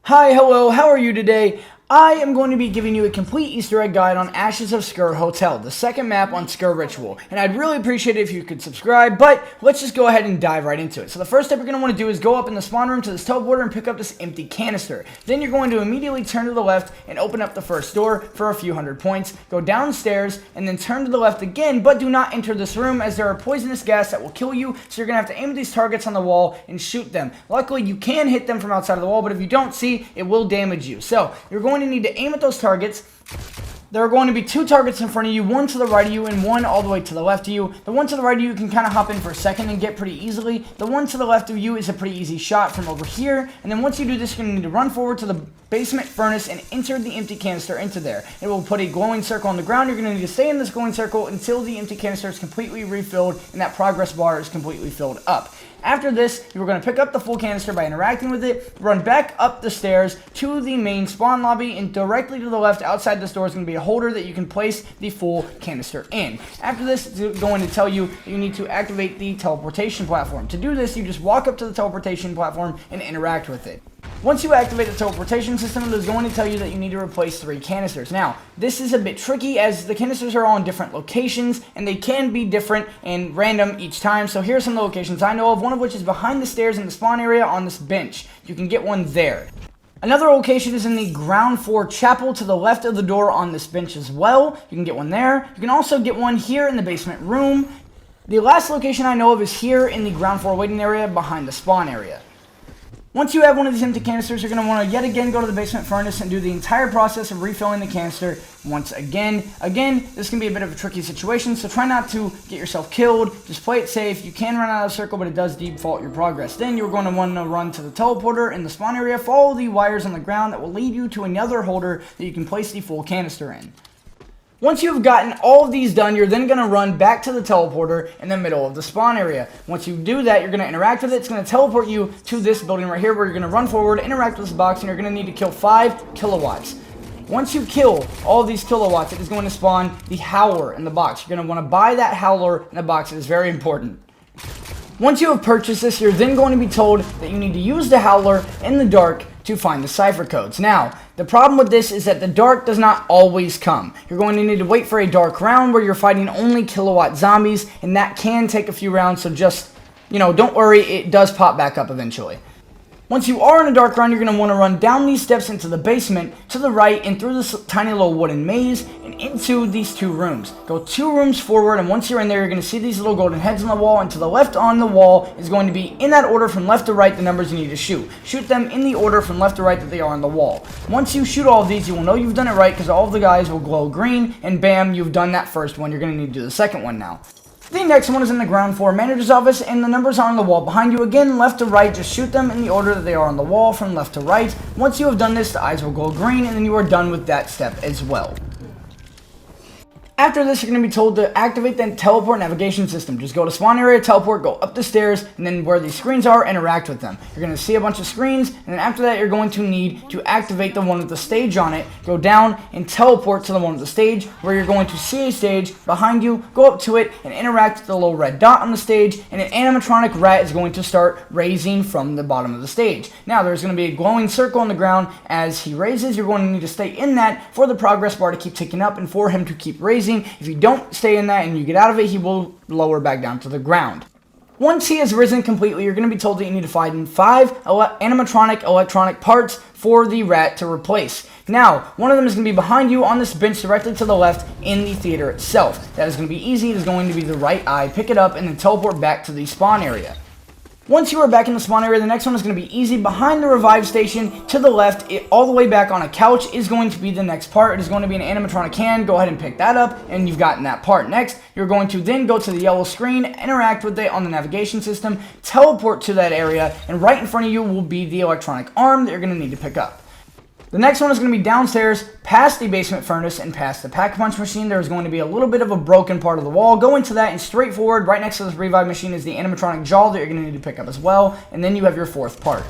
Hi, hello, how are you today? I am going to be giving you a complete Easter egg guide on Ashes of Sker Hotel, the second map on Sker Ritual, and I'd really appreciate it if you could subscribe, but let's just go ahead and dive right into it. So the first step you're going to want to do is go up in the spawn room to this teleporter and pick up this empty canister. Then you're going to immediately turn to the left and open up the first door for a few hundred points, go downstairs, and then turn to the left again, but do not enter this room as there are poisonous gas that will kill you, so you're going to have to aim at these targets on the wall and shoot them. Luckily, you can hit them from outside of the wall, but if you don't see, it will damage you. So you're going to need to aim at those targets. There are going to be two targets in front of you, one to the right of you and one all the way to the left of you. The one to the right of you can kind of hop in for a second and get pretty easily. The one to the left of you is a pretty easy shot from over here. And then once you do this, you're going to need to run forward to the basement furnace and enter the empty canister into there. It will put a glowing circle on the ground. You're going to need to stay in this glowing circle until the empty canister is completely refilled and that progress bar is completely filled up. After this, you're going to pick up the full canister by interacting with it, run back up the stairs to the main spawn lobby, and directly to the left outside this door is going to be a holder that you can place the full canister in. After this, it's going to tell you that you need to activate the teleportation platform. To do this, you just walk up to the teleportation platform and interact with it. Once you activate the teleportation system, it is going to tell you that you need to replace 3 canisters. Now, this is a bit tricky as the canisters are all in different locations and they can be different and random each time. So here are some of the locations I know of, one of which is behind the stairs in the spawn area on this bench. You can get one there. Another location is in the ground floor chapel to the left of the door on this bench as well. You can get one there. You can also get one here in the basement room. The last location I know of is here in the ground floor waiting area behind the spawn area. Once you have one of these empty canisters, you're going to want to yet again go to the basement furnace and do the entire process of refilling the canister once again. Again, this can be a bit of a tricky situation, so try not to get yourself killed. Just play it safe. You can run out of the circle, but it does default your progress. Then you're going to want to run to the teleporter in the spawn area, follow the wires on the ground that will lead you to another holder that you can place the full canister in. Once you've gotten all of these done, you're then going to run back to the teleporter in the middle of the spawn area. Once you do that, you're going to interact with it. It's going to teleport you to this building right here where you're going to run forward, interact with this box, and you're going to need to kill 5 kilowatts. Once you kill all of these kilowatts, it is going to spawn the Howler in the box. You're going to want to buy that Howler in the box. It is very important. Once you have purchased this, you're then going to be told that you need to use the Howler in the dark to find the cipher codes. Now, the problem with this is that the dark does not always come. You're going to need to wait for a dark round where you're fighting only kilowatt zombies, and that can take a few rounds, so just, don't worry, it does pop back up eventually. Once you are in a dark round, you're going to want to run down these steps into the basement, to the right, and through this tiny little wooden maze, and into these 2 rooms. Go 2 rooms forward, and once you're in there, you're going to see these little golden heads on the wall, and to the left on the wall is going to be, in that order from left to right, the numbers you need to shoot. Shoot them in the order from left to right that they are on the wall. Once you shoot all of these, you will know you've done it right, because all of the guys will glow green, and bam, you've done that first one. You're going to need to do the second one now. The next one is in the ground floor manager's office, and the numbers are on the wall behind you. Again, left to right, just shoot them in the order that they are on the wall from left to right. Once you have done this, the eyes will glow green, and then you are done with that step as well. After this, you're going to be told to activate the teleport navigation system. Just go to spawn area, teleport, go up the stairs, and then where these screens are, interact with them. You're going to see a bunch of screens, and then after that, you're going to need to activate the one with the stage on it. Go down and teleport to the one with the stage, where you're going to see a stage behind you, go up to it, and interact with the little red dot on the stage, and an animatronic rat is going to start raising from the bottom of the stage. Now, there's going to be a glowing circle on the ground as he raises. You're going to need to stay in that for the progress bar to keep ticking up and for him to keep raising. If you don't stay in that and you get out of it, he will lower back down to the ground. Once he has risen completely, you're going to be told that you need to find 5 animatronic electronic parts for the rat to replace. Now, one of them is going to be behind you on this bench directly to the left in the theater itself. That is going to be easy. It is going to be the right eye. Pick it up and then teleport back to the spawn area. Once you are back in the spawn area, the next one is going to be easy. Behind the revive station to the left, all the way back on a couch is going to be the next part. It is going to be an animatronic hand. Go ahead and pick that up, and you've gotten that part. Next, you're going to then go to the yellow screen, interact with it on the navigation system, teleport to that area, and right in front of you will be the electronic arm that you're going to need to pick up. The next one is going to be downstairs, past the basement furnace and past the pack-a-punch machine. There is going to be a little bit of a broken part of the wall. Go into that and straight forward, right next to this revive machine is the animatronic jaw that you're going to need to pick up as well. And then you have your 4th part.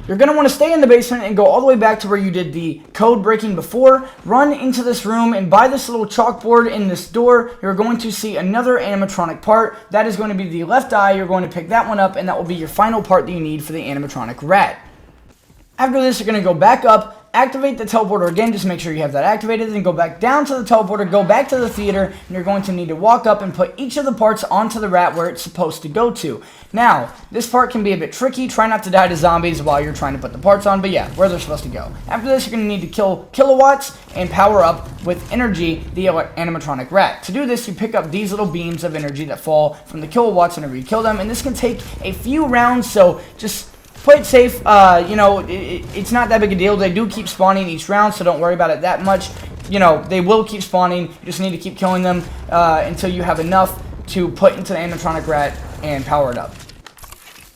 You're going to want to stay in the basement and go all the way back to where you did the code breaking before. Run into this room, and by this little chalkboard in this door, you're going to see another animatronic part. That is going to be the left eye. You're going to pick that one up, and that will be your final part that you need for the animatronic rat. After this, you're going to go back up, activate the teleporter again, just make sure you have that activated, then go back down to the teleporter, go back to the theater, and you're going to need to walk up and put each of the parts onto the rat where it's supposed to go to. Now, this part can be a bit tricky, try not to die to zombies while you're trying to put the parts on, but yeah, where they're supposed to go. After this, you're going to need to kill kilowatts and power up with energy the animatronic rat. To do this, you pick up these little beams of energy that fall from the kilowatts whenever you kill them, and this can take a few rounds, so just play it safe. It's not that big a deal. They do keep spawning each round, so don't worry about it that much. They will keep spawning. You just need to keep killing them until you have enough to put into the animatronic rat and power it up.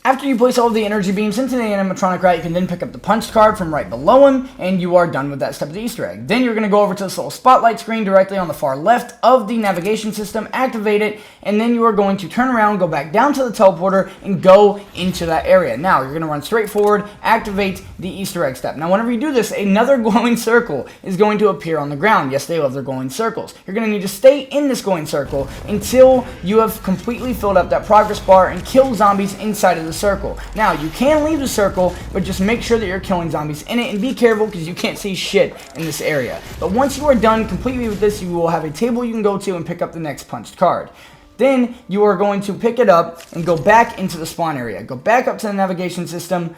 After you place all of the energy beams into the animatronic rat, you can then pick up the punch card from right below him, and you are done with that step of the Easter egg. Then you're going to go over to this little spotlight screen directly on the far left of the navigation system, activate it, and then you are going to turn around, go back down to the teleporter, and go into that area. Now, you're going to run straight forward, activate the Easter egg step. Now, whenever you do this, another glowing circle is going to appear on the ground. Yes, they love their glowing circles. You're going to need to stay in this glowing circle until you have completely filled up that progress bar and kill zombies inside of the circle. Now, you can leave the circle, but just make sure that you're killing zombies in it, and be careful because you can't see shit in this area. But once you are done completely with this, you will have a table you can go to and pick up the next punched card. Then you are going to pick it up and go back into the spawn area. Go back up to the navigation system,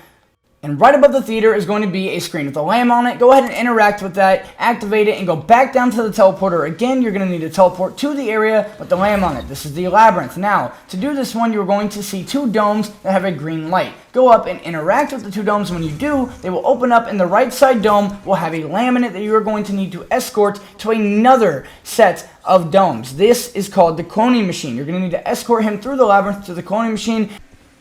and right above the theater is going to be a screen with a lamb on it. Go ahead and interact with that, activate it, and go back down to the teleporter. Again, you're going to need to teleport to the area with the lamb on it. This is the Labyrinth. Now, to do this one, you're going to see two domes that have a green light. Go up and interact with the two domes. When you do, they will open up, and the right side dome will have a lamb in it that you are going to need to escort to another set of domes. This is called the cloning machine. You're going to need to escort him through the labyrinth to the cloning machine.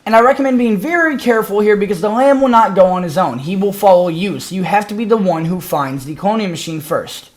And I recommend being very careful here because the lamb will not go on his own. He will follow you, so you have to be the one who finds the cloning machine first.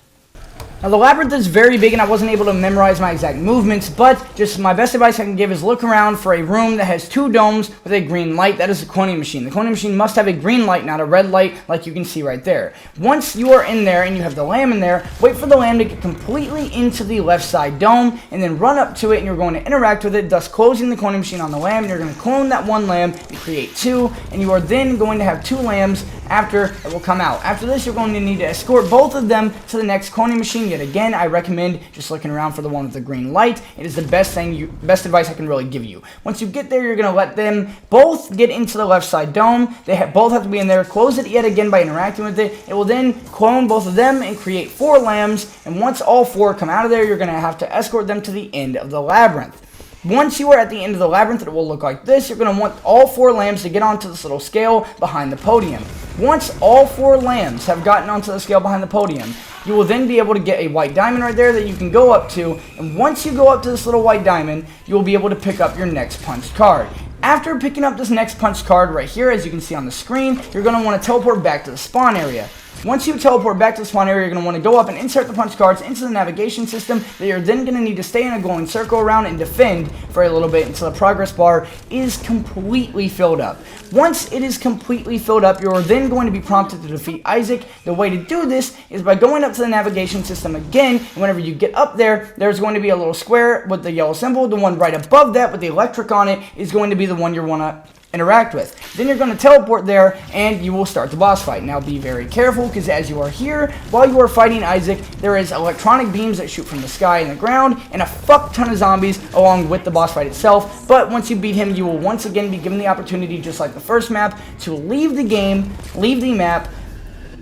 Now, the labyrinth is very big, and I wasn't able to memorize my exact movements, but just my best advice I can give is look around for a room that has two domes with a green light. That is the cloning machine. The cloning machine must have a green light, not a red light, like you can see right there. Once you are in there and you have the lamb in there, wait for the lamb to get completely into the left side dome, and then run up to it, and you're going to interact with it, thus closing the cloning machine on the lamb. You're going to clone that one lamb and create two, and you are then going to have two lambs after it will come out. After this, you're going to need to escort both of them to the next cloning machine. Yet again, I recommend just looking around for the one with the green light. It is the best best advice I can really give you. Once you get there, you're going to let them both get into the left side dome. They both have to be in there. Close it yet again by interacting with it. It will then clone both of them and create four lambs. And once all four come out of there, you're going to have to escort them to the end of the labyrinth. Once you are at the end of the labyrinth, it will look like this. You're going to want all four lambs to get onto this little scale behind the podium. Once all four lambs have gotten onto the scale behind the podium, you will then be able to get a white diamond right there that you can go up to. And once you go up to this little white diamond, you will be able to pick up your next punched card. After picking up this next punched card right here, as you can see on the screen, you're going to want to teleport back to the spawn area. Once you teleport back to the spawn area, you're going to want to go up and insert the punch cards into the navigation system that you're then going to need to stay in a glowing circle around and defend for a little bit until the progress bar is completely filled up. Once it is completely filled up, you're then going to be prompted to defeat Isaac. The way to do this is by going up to the navigation system again, and whenever you get up there, there's going to be a little square with the yellow symbol. The one right above that with the electric on it is going to be the one you want to interact with. Then you're going to teleport there and you will start the boss fight. Now be very careful because as you are here, while you are fighting Isaac, there is electronic beams that shoot from the sky and the ground and a fuck ton of zombies along with the boss fight itself. But once you beat him, you will once again be given the opportunity, just like the first map, to leave the game, leave the map,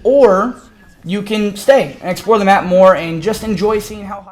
or you can stay and explore the map more and just enjoy seeing how high